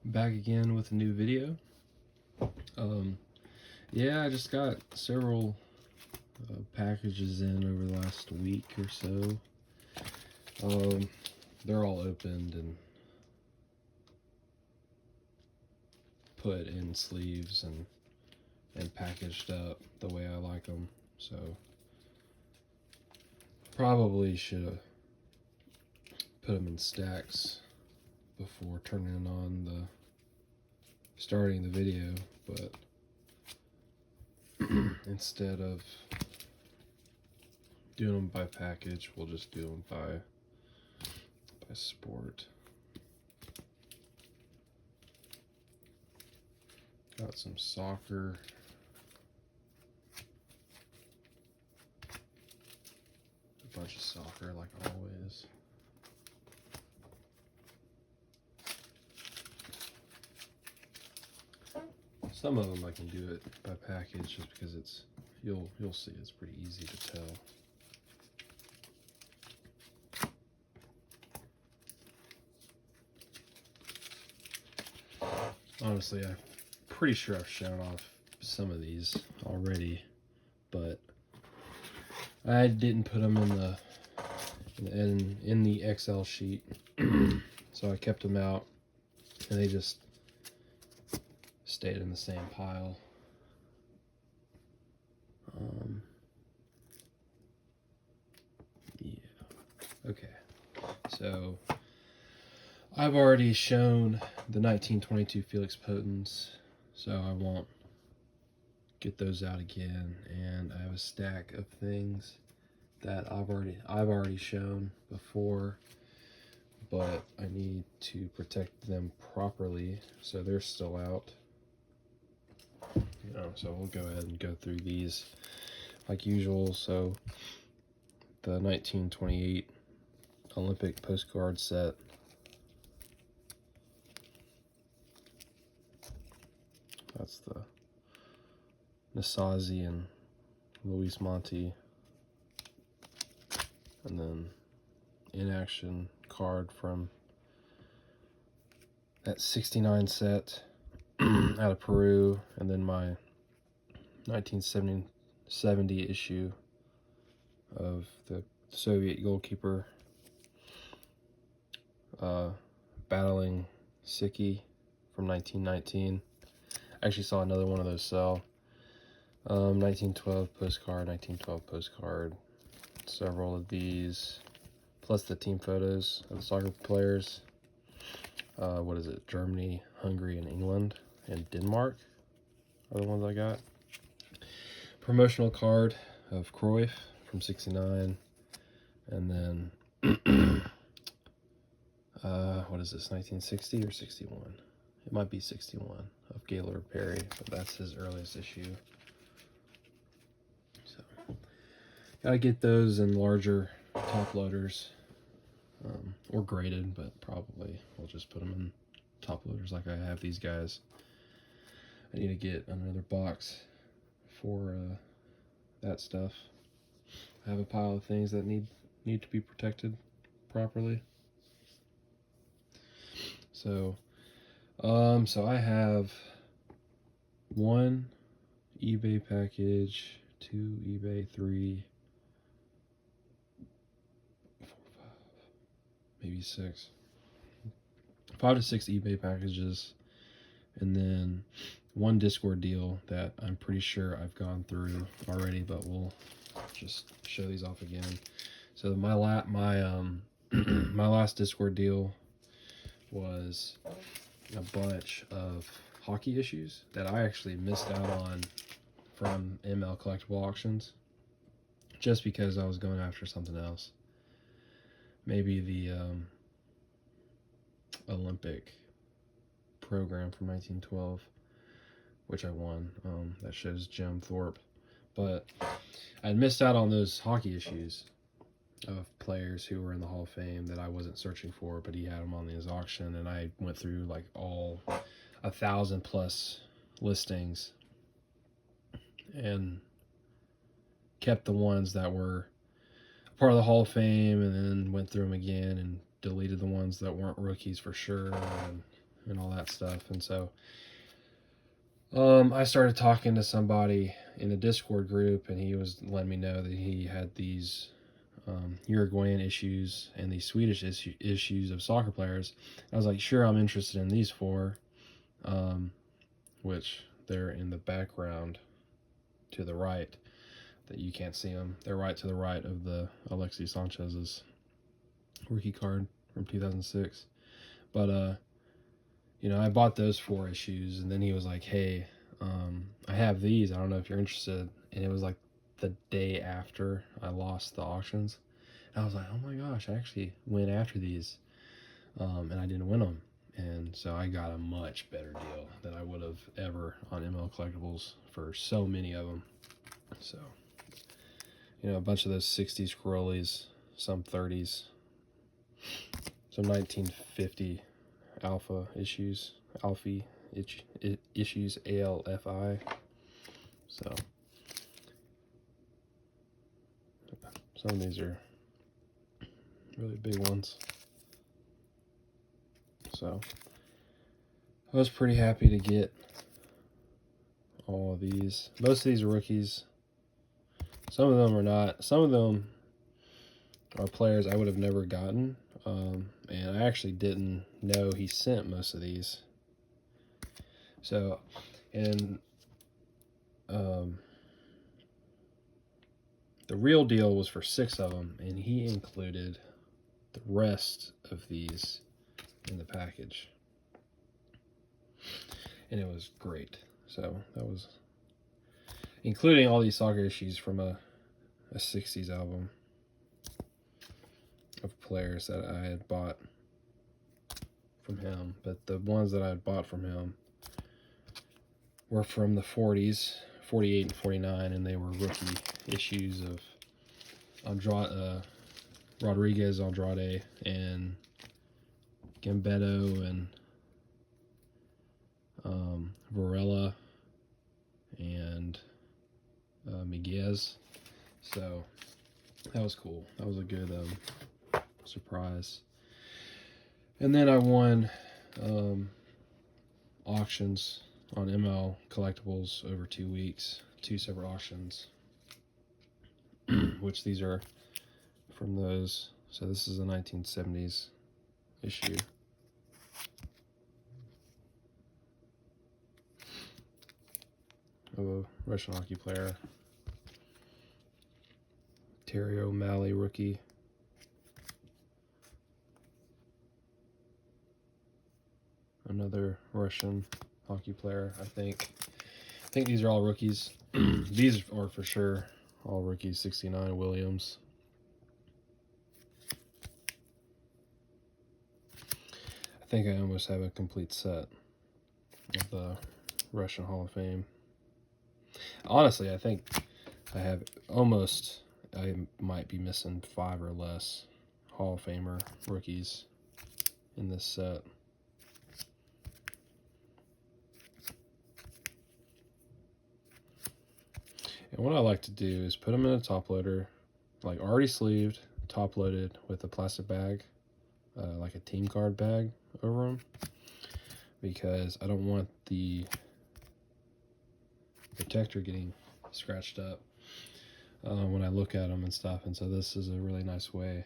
Back again with a new video. Yeah, I just got several packages in over the last week or so. They're all opened and put in sleeves and packaged up the way I like them. So probably should have put them in stacks before turning on starting the video, but instead of doing them by package, we'll just do them by sport. Got some soccer. A bunch of soccer like always. Some of them I can do it by package just because it's you'll see it's pretty easy to tell. Honestly, I'm pretty sure I've shown off some of these already, but I didn't put them in the Excel sheet, so I kept them out, and they just stayed in the same pile. Yeah. Okay. So I've already shown the 1922 Felix Potens, so I won't get those out again. And I have a stack of things that I've already shown before, but I need to protect them properly, so they're still out. So we'll go ahead and go through these like usual. So the 1928 Olympic postcard set. That's the Nasazi and Luis Monti. And then in action card from that 69 set out of Peru, and then my 1970 issue of the Soviet goalkeeper battling Sicky from 1919. I actually saw another one of those sell. 1912 postcard, several of these, plus the team photos of the soccer players. What is it? Germany, Hungary, and England, and Denmark are the ones I got. Promotional card of Cruyff from 69, and then what is this, 1960 or 61? It might be 61 of Gaylord Perry, but that's his earliest issue. So gotta get those in larger top loaders, or graded, but probably we'll just put them in top loaders like I have these guys. I need to get another box for that stuff. I have a pile of things that need to be protected properly. So so I have 1 eBay package, 2 eBay, 3, 4, 5, maybe 6, 5 to 6 eBay packages, and then 1 Discord deal that I'm pretty sure I've gone through already, but we'll just show these off again. So my last Discord deal was a bunch of hockey issues that I actually missed out on from ML Collectible Auctions, just because I was going after something else. Maybe the Olympic program from 1912, which I won. That shows Jim Thorpe, but I missed out on those hockey issues of players who were in the Hall of Fame that I wasn't searching for, but he had them on his auction, and I went through like all 1,000+ listings and kept the ones that were part of the Hall of Fame, and then went through them again and deleted the ones that weren't rookies for sure, and and all that stuff. And so I started talking to somebody in the Discord group, and he was letting me know that he had these Uruguayan issues and these Swedish issues of soccer players. I was like, sure, I'm interested in these four, which they're in the background to the right, that you can't see them. They're right to the right of the Alexis Sanchez's rookie card from 2006. But you know, I bought those 4 issues, and then he was like, hey, I have these, I don't know if you're interested. And it was like the day after I lost the auctions, and I was like, oh my gosh, I actually went after these, and I didn't win them. And so I got a much better deal than I would have ever on ML Collectibles for so many of them. So, you know, a bunch of those 60s Corollis, some 30s, some 1950 Alpha issues, Alfie issues, ALFI. So some of these are really big ones. So I was pretty happy to get all of these. Most of these are rookies. Some of them are not. Some of them are players I would have never gotten. And I actually didn't know he sent most of these. So, and the real deal was for 6 of them, and he included the rest of these in the package. And it was great. So that was including all these soccer issues from a 60s album of players that I had bought from him. But the ones that I had bought from him were from the 40s, 48 and 49, and they were rookie issues of Rodriguez, Andrade, and Gambetto, and Varela, and Miguez. So that was cool. That was a good surprise. And then I won auctions on ML Collectibles over 2 weeks, 2 separate auctions, which these are from those. So this is a 1970s issue. Of a Russian hockey player. Terry O'Malley, rookie. Another Russian hockey player, I think. I think these are all rookies. These are for sure all rookies. 69 Williams. I think I almost have a complete set of the Russian Hall of Fame. Honestly, I think I have almost, I might be missing 5 or less Hall of Famer rookies in this set. And what I like to do is put them in a top loader, like already sleeved, top loaded with a plastic bag, like a team card bag over them, because I don't want the protector getting scratched up when I look at them and stuff. And so this is a really nice way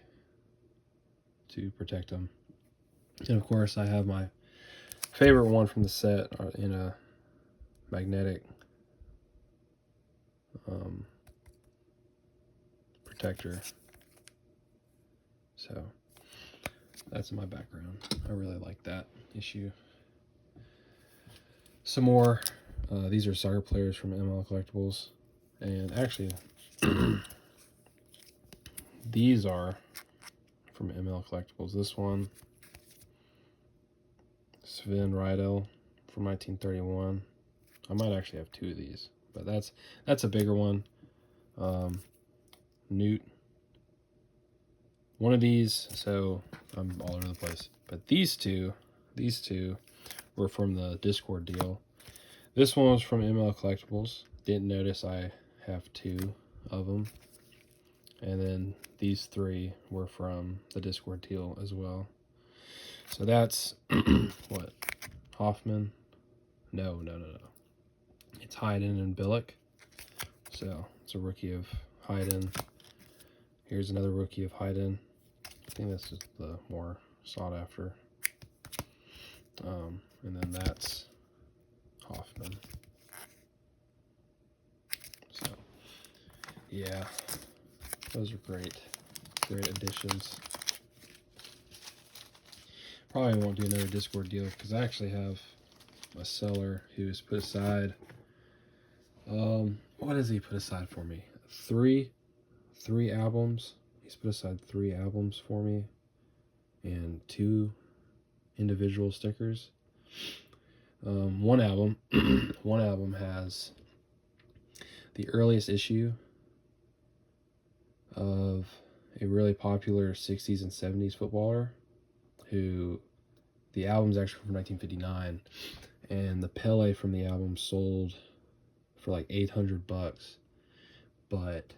to protect them. And of course I have my favorite one from the set in a magnetic protector. So that's my background. I really like that issue. Some more. These are soccer players from ML Collectibles. And actually, these are from ML Collectibles. This one, Sven Rydell from 1931. I might actually have 2 of these, but that's a bigger one. Newt. One of these, so I'm all over the place. But these two were from the Discord deal. This one was from ML Collectibles. Didn't notice I have 2 of them. And then these 3 were from the Discord deal as well. So that's what, Hoffman. No. It's Hayden and Billick. So it's a rookie of Hayden. Here's another rookie of Hayden. I think this is the more sought after. And then that's Hoffman. So yeah, those are great additions. Probably won't do another Discord deal because I actually have a seller who's put aside, what has he put aside for me? Three albums. He's put aside 3 albums for me and 2 individual stickers. One album has the earliest issue of a really popular 60s and 70s footballer who, the album's actually from 1959, and the Pele from the album sold for like $800, but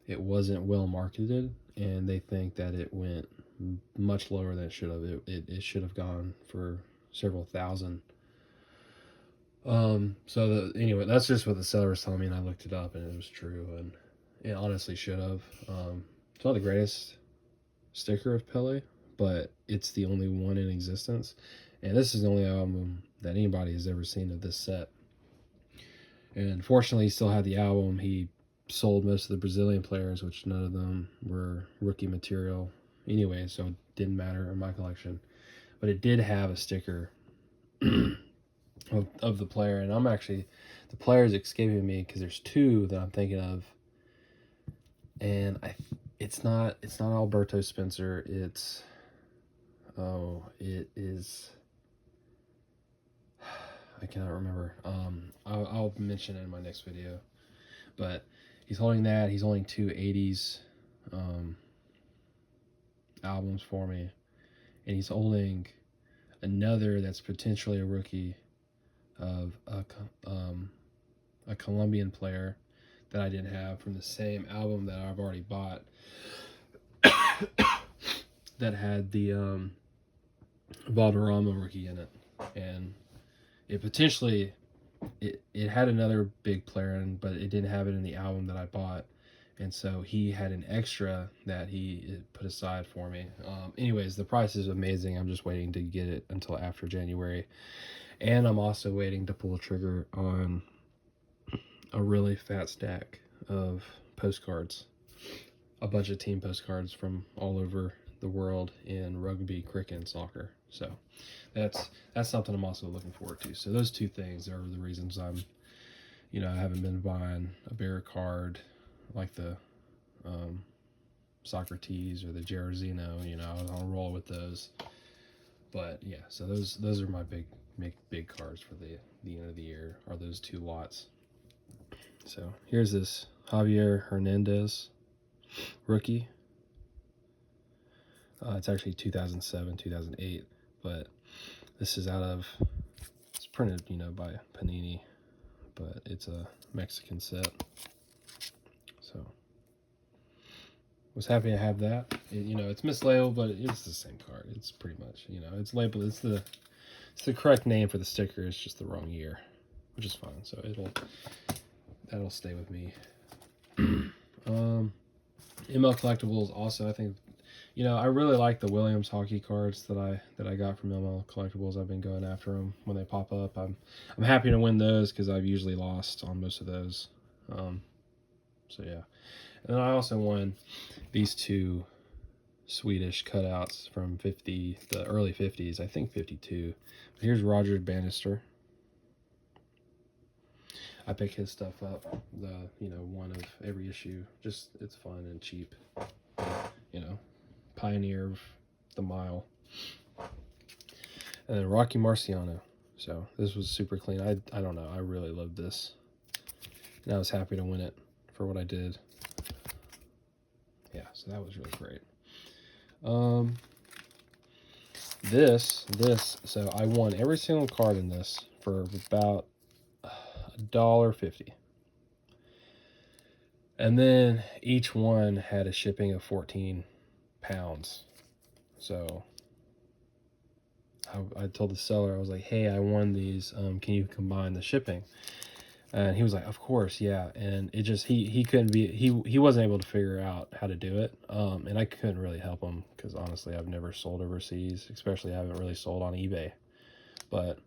it wasn't well marketed, and they think that it went much lower than it should have. It should have gone for several thousand. Anyway, that's just what the seller was telling me, and I looked it up, and it was true, and it honestly should have. It's not the greatest sticker of Pele, but it's the only one in existence, and this is the only album that anybody has ever seen of this set. And fortunately, he still had the album. He sold most of the Brazilian players, which none of them were rookie material anyway, so it didn't matter in my collection. But it did have a sticker of the player, and I'm actually, the player's escaping me because there's 2 that I'm thinking of, and it's not Alberto Spencer. It is, I cannot remember. I'll mention it in my next video. But he's holding that. He's holding 2 80s albums for me, and he's holding another that's potentially a rookie of a Colombian player that I didn't have from the same album that I've already bought that had the Valderrama rookie in it, and it had another big player in, but it didn't have it in the album that I bought, and so he had an extra that he put aside for me. Anyways, the price is amazing. I'm just waiting to get it until after January, and I'm also waiting to pull a trigger on a really fat stack of postcards, a bunch of team postcards from all over the world in rugby, cricket, and soccer. So that's something I'm also looking forward to. So those 2 things are the reasons I haven't been buying a bigger card like the Socrates or the Jairzinho. I'll roll with those. But yeah, so those are my big cards for the end of the year, are those 2 lots. So here's this Javier Hernandez rookie. It's actually 2007, 2008, but this is it's printed, by Panini, but it's a Mexican set. So was happy to have that. It's mislabeled, but it's the same card. It's pretty much, it's labeled. It's the correct name for the sticker. It's just the wrong year, which is fine. So that'll stay with me. ML Collectibles also, I think, I really like the Williams hockey cards that I got from ML Collectibles. I've been going after them when they pop up. I'm happy to win those because I've usually lost on most of those. So yeah, and then I also won these 2 Swedish cutouts from the early 50s, I think 52. But here's Roger Bannister. I pick his stuff up, one of every issue. Just, it's fun and cheap. Pioneer of the mile. And then Rocky Marciano. So this was super clean. I don't know. I really loved this. And I was happy to win it for what I did. Yeah, so that was really great. So I won every single card in this for about $1.50. And then each one had a shipping of 14 pounds. So I told the seller, I was like, hey, I won these. Can you combine the shipping? And he was like, of course, yeah. And it just, he couldn't be, he wasn't able to figure out how to do it. And I couldn't really help him because honestly, I've never sold overseas, especially I haven't really sold on eBay. But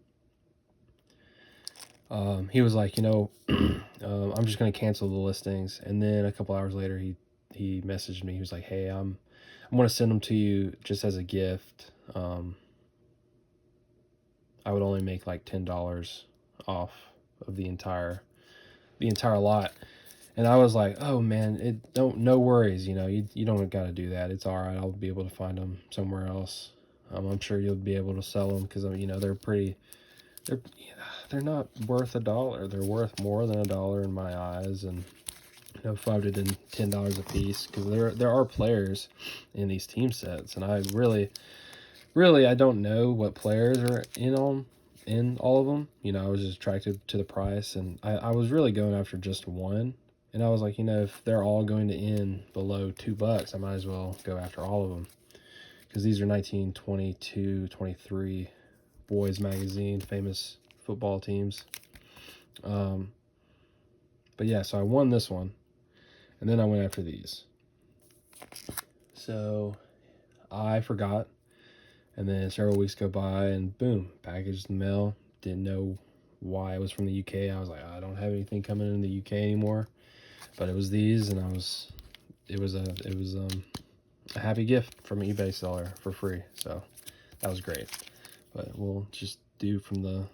he was like, I'm just going to cancel the listings. And then a couple hours later, he messaged me. He was like, hey, I'm going to send them to you just as a gift. I would only make like $10 off of the entire lot. And I was like, oh man, no worries. You don't got to do that. It's all right. I'll be able to find them somewhere else. I'm sure you'll be able to sell them because they're not worth $1. They're worth more than $1 in my eyes, and $5 to $10 a piece, because there are players in these team sets, and I really I don't know what players are in all of them. I was just attracted to the price, and I was really going after just one, and I was like, if they're all going to end below $2, I might as well go after all of them, because these are 1922, 23 boys magazine, famous football teams. But yeah, so I won this one, and then I went after these. So I forgot, and then several weeks go by, and boom, package in the mail. Didn't know why it was from the UK. I was like, I don't have anything coming in the UK anymore, but it was these, and it was a happy gift from an eBay seller for free. So that was great. But we'll just do from the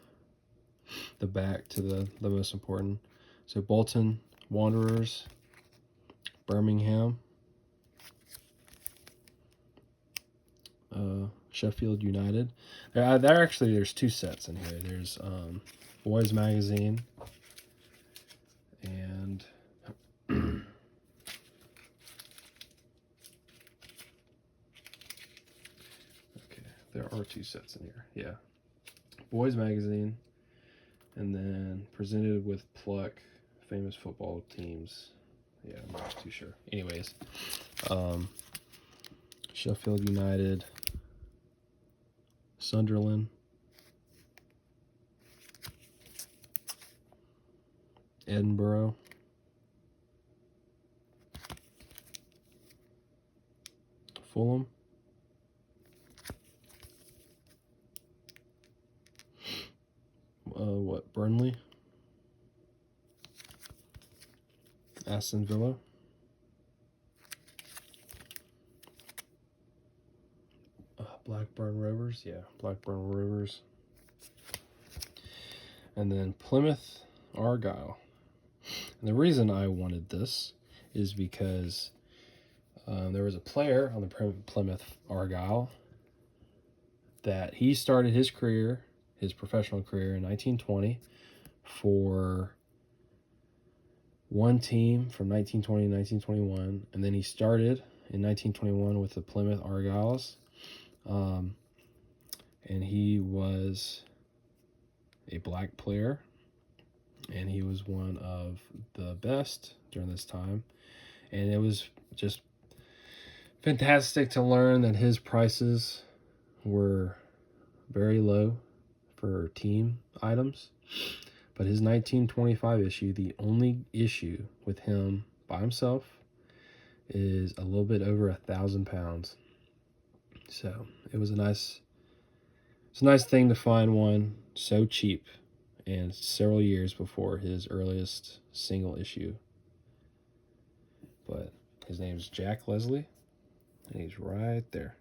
back to the most important. So Bolton Wanderers, Birmingham, Sheffield United. There's two sets in here. There's Boys Magazine and okay, there are two sets in here. Yeah, Boys Magazine, and then presented with Pluck, famous football teams. Yeah, I'm not too sure. Anyways, Sheffield United, Sunderland, Edinburgh, Fulham, Burnley, Aston Villa, Blackburn Rovers, Blackburn Rovers, and then Plymouth Argyle. And the reason I wanted this is because there was a player on the Plymouth Argyle that he started his professional career in 1920 for one team from 1920 to 1921, and then he started in 1921 with the Plymouth Argyles, and he was a black player, and he was one of the best during this time, and it was just fantastic to learn that his prices were very low for team items. But his 1925 issue, the only issue with him by himself, is a little bit over 1,000 pounds. So it's a nice thing to find one so cheap, and several years before his earliest single issue. But his name's Jack Leslie, and he's right there.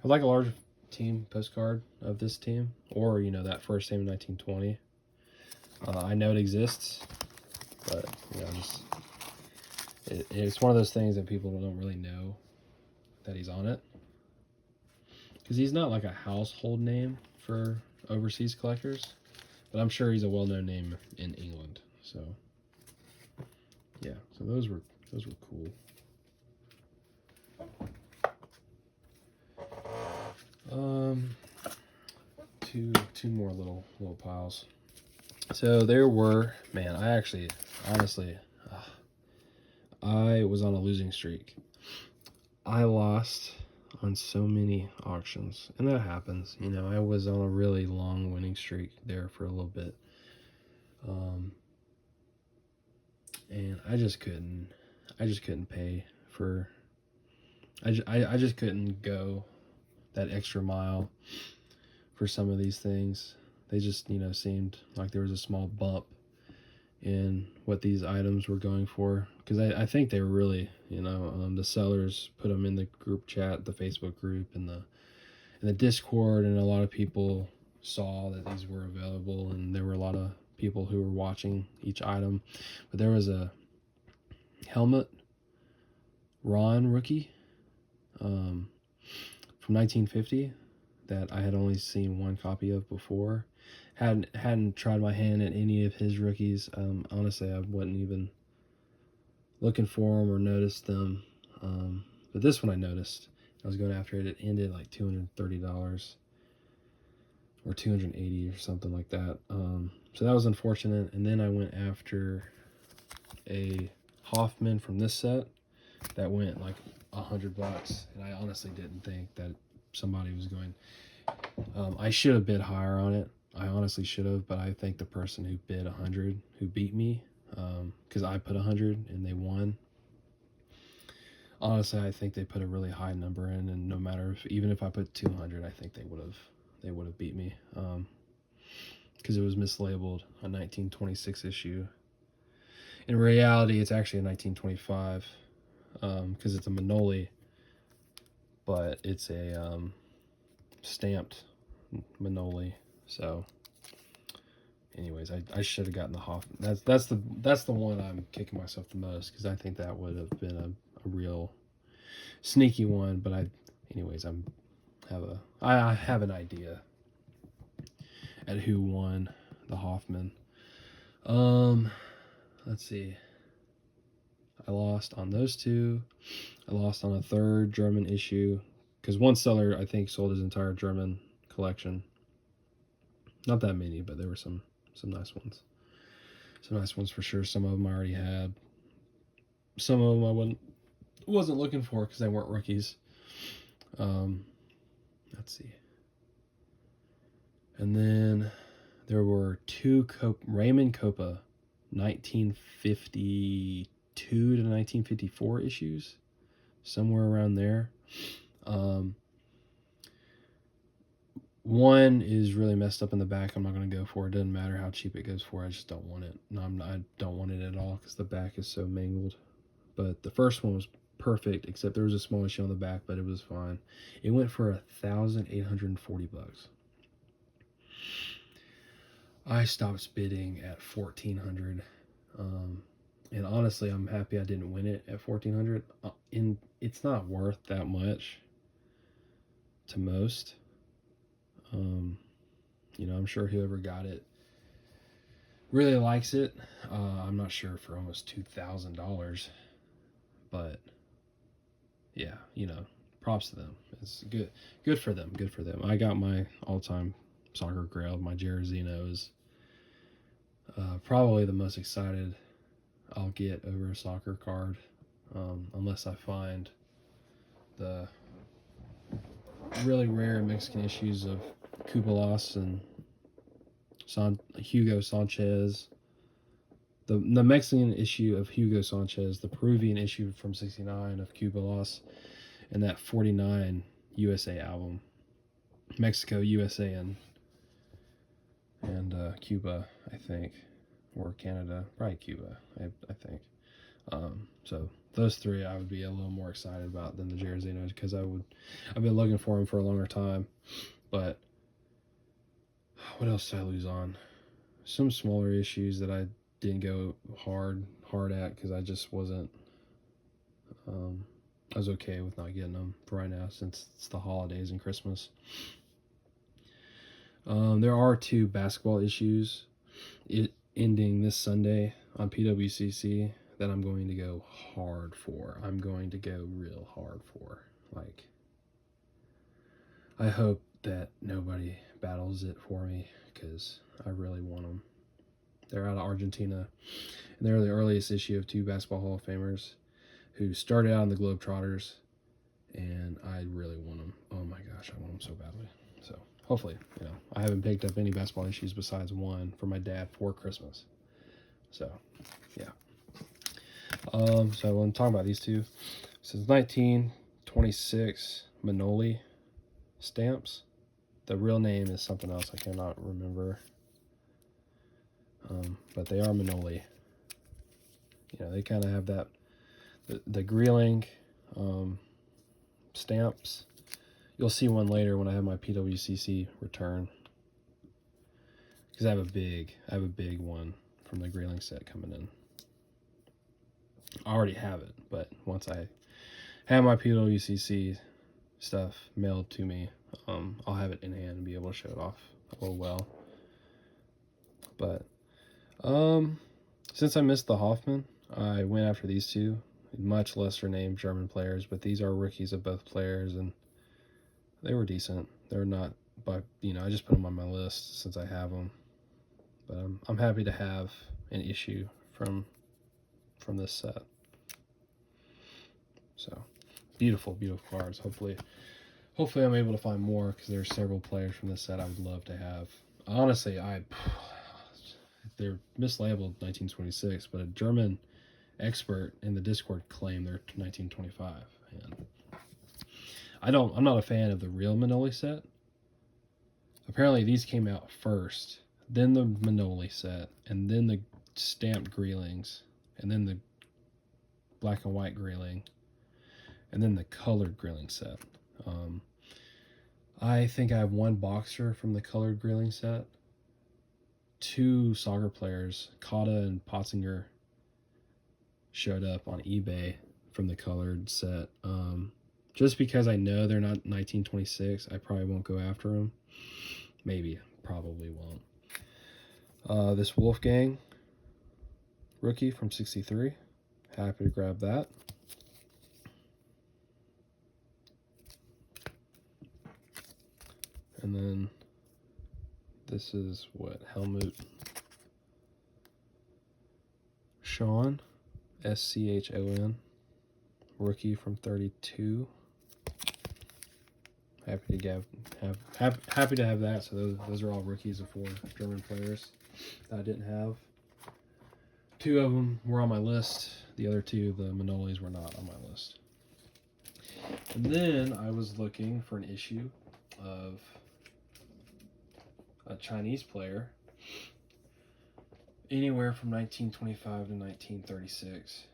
I'd like a large team postcard of this team, or that first team in 1920. I know it exists, but it's one of those things that people don't really know that he's on it, because he's not like a household name for overseas collectors, but I'm sure he's a well-known name in England. So yeah, so those were cool. Two more little piles. So there were, man, honestly, I was on a losing streak. I lost on so many auctions, and that happens. You know, I was on a really long winning streak there for a little bit. And I just couldn't pay for, I just couldn't go that extra mile for some of these things. They just, you know, seemed like there was a small bump in what these items were going for, because I think they were really, you know, the sellers put them in the group chat, the Facebook group, and the Discord, and a lot of people saw that these were available, and there were a lot of people who were watching each item. But there was a helmet Ron rookie from 1950 that I had only seen one copy of before. Hadn't tried my hand at any of his rookies. Honestly, I wasn't even looking for them or noticed them. But this one I noticed. I was going after it. It ended like $230 or $280 or something like that. So that was unfortunate. And then I went after a Hoffman from this set that went like $100, and I honestly didn't think that somebody was going. I should have bid higher on it. I honestly should have, but I think the person who bid 100, who beat me, because I put 100 and they won. Honestly, I think they put a really high number in, and no matter if, even if I put 200, I think they would have beat me, because it was mislabeled a 1926 issue. In reality, it's actually a 1925, because it's a Manoli, but it's a stamped Manoli. So anyways, I should have gotten the Hoffman. That's the one I'm kicking myself the most, because I think that would have been a real sneaky one. But anyways, I have an idea at who won the Hoffman. Let's see. I lost on those two. I lost on a third German issue, because one seller, I think, sold his entire German collection. Not that many, but there were some nice ones. Some nice ones for sure. Some of them I already had. Some of them I wasn't looking for because they weren't rookies. Let's see. And then there were two Raymond Copa 1952 to 1954 issues, somewhere around there. One is really messed up in the back. I'm not going to go for it. Doesn't matter how cheap it goes for. I just don't want it. No, I don't want it at all, because the back is so mangled. But the first one was perfect, except there was a small issue on the back, but it was fine. It went for $1,840. I stopped bidding at $1,400. And honestly, I'm happy I didn't win it at $1,400. And it's not worth that much to most. You know, I'm sure whoever got it really likes it. I'm not sure for almost $2,000, but yeah, you know, props to them. It's good for them. Good for them. I got my all-time soccer grail. My Jairzinho is probably the most excited I'll get over a soccer card, unless I find the really rare Mexican issues of Cubalas and Hugo Sanchez, the Mexican issue of Hugo Sanchez, the Peruvian issue from '69 of Cubalas, and that '49 USA album, Mexico, USA, and Cuba, I think, or Canada, probably Cuba, I think. So those three I would be a little more excited about than the Jairzinho, because I've been looking for him for a longer time. But what else did I lose on? Some smaller issues that I didn't go hard at, because I just wasn't. I was okay with not getting them for right now, since it's the holidays and Christmas. There are two basketball issues ending this Sunday on PWCC that I'm going to go hard for. I'm going to go real hard for. Like, I hope that nobody battles it for me, because I really want them. They're out of Argentina, and they're the earliest issue of two Basketball Hall of Famers. who started out in the Globetrotters, and I really want him. Oh my gosh, I want him so badly. So hopefully, I haven't picked up any basketball issues besides one for my dad for Christmas. So yeah. So I want to talk about these two. Since 1926 Manoli stamps. The real name is something else I cannot remember. But they are Manoli. They kind of have that, the Greeling stamps. You'll see one later when I have my PWCC return. Because I have a big one from the Greeling set coming in. I already have it, but once I have my PWCC stuff mailed to me, I'll have it in hand and be able to show it off a little well. But since I missed the Hoffman, I went after these two, much lesser named German players, but these are rookies of both players, and they were decent. They're not, but I just put them on my list since I have them. But I'm happy to have an issue from this set. So beautiful, beautiful cards. Hopefully I'm able to find more, because there's several players from this set I would love to have. Honestly, they're mislabeled 1926, but a German expert in the Discord claimed they're 1925. And I'm not a fan of the real Manoli set. Apparently these came out first, then the Manoli set, and then the stamped Greelings, and then the black and white Greeling, and then the colored Greeling set. I think I have one boxer from the colored Greeling set. 2 soccer players, Kata and Potzinger, showed up on eBay from the colored set. Just because I know they're not 1926, I probably won't go after them. Maybe, probably won't. This Wolfgang rookie from 63, happy to grab that. And then this is Helmut Schon, Schon, rookie from 32. Happy to have that. So those are all rookies of 4 German players that I didn't have. 2 of them were on my list. The other 2, the Manolis, were not on my list. And then I was looking for an issue of a Chinese player anywhere from 1925 to 1936,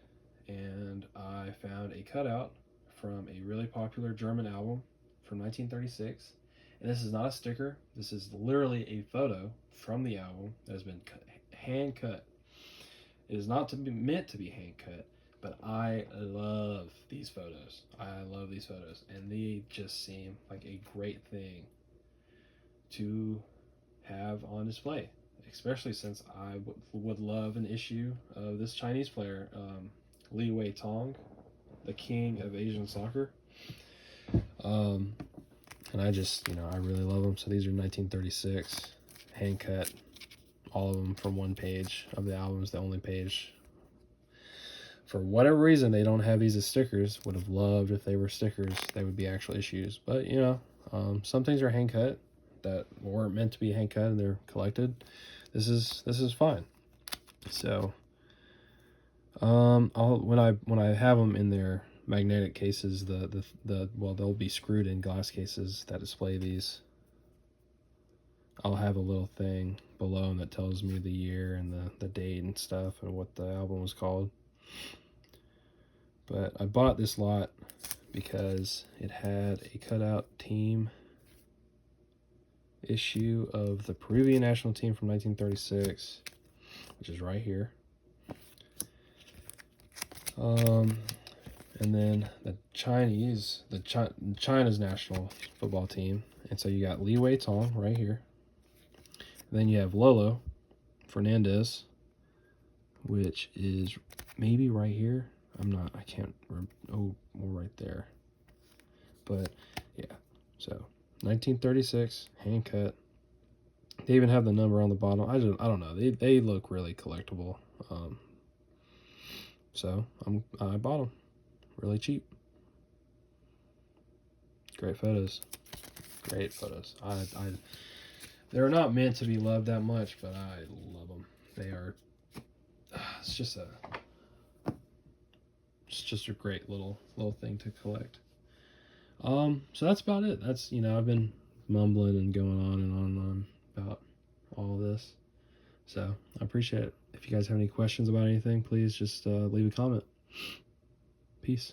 and I found a cutout from a really popular German album from 1936, and this is not a sticker. This is literally a photo from the album that has been hand cut. It is not meant to be hand cut, but I love these photos. And they just seem like a great thing to have on display, especially since I would love an issue of this Chinese player, Li Wei Tong, the king of Asian soccer. And I just, I really love them. So these are 1936, hand cut, all of them from one page of the album is the only page. For whatever reason, they don't have these as stickers. Would have loved if they were stickers. They would be actual issues. But, some things are hand cut that weren't meant to be hand cut and they're collected. This is fine. So when I have them in their magnetic cases, they'll be screwed in glass cases that display these. I'll have a little thing below them that tells me the year and the date and stuff and what the album was called. But I bought this lot because it had a cutout team issue of the Peruvian national team from 1936, which is right here. And then the China's national football team. And so you got Li Wei Tong right here. And then you have Lolo Fernandez, which is maybe right here. I can't remember. Oh, more right there. But yeah, so 1936, hand cut. They even have the number on the bottom. I don't know. They look really collectible. So I bought them. really cheap. Great photos. Great photos. They're not meant to be loved that much, but I love them. They are. It's just a great little thing to collect. So that's about it. That's, I've been mumbling and going on and on and on about all of this. So I appreciate it. If you guys have any questions about anything, please just leave a comment. Peace.